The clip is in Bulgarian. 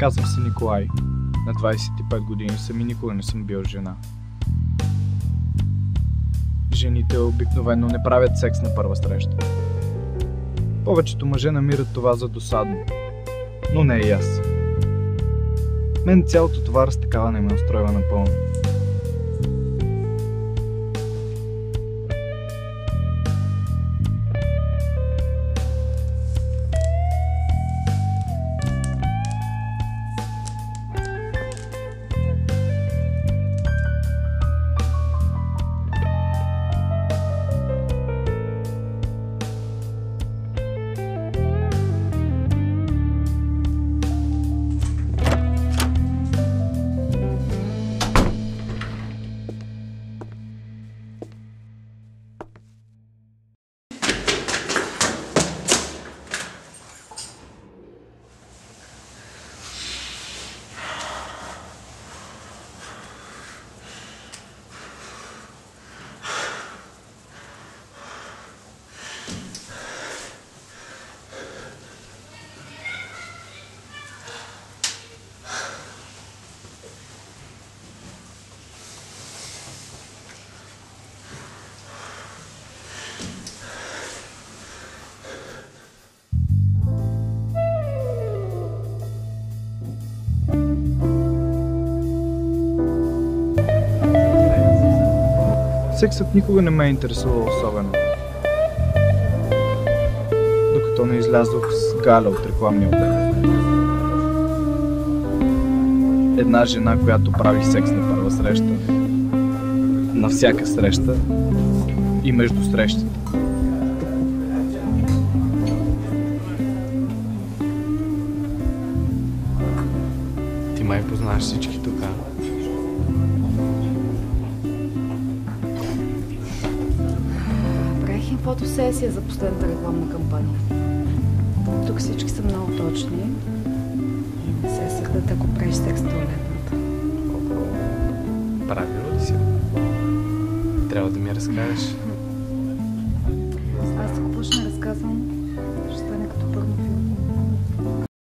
Казвам се Николай. На 25 години съм и никога не съм бил жена. Жените обикновено не правят секс на първа среща. Повечето мъже намират това за досадно. Но не и аз. Мен цялото това разтакаване ме устройва напълно. Сексът никога не ме е интересувал особено. Докато не излязох с Галя от рекламния отдел. Една жена, която прави секс на първа среща, на всяка среща и между срещите. Ти май познаваш всички тук, а? Фотосесия за последната рекламна кампания. Тук всички са много точни и не се сърдат, ако правиш секс в туалетната. Правило ли си? Трябва да ми разкажеш. Аз ако почна да разказвам, ще стане като порнофилм.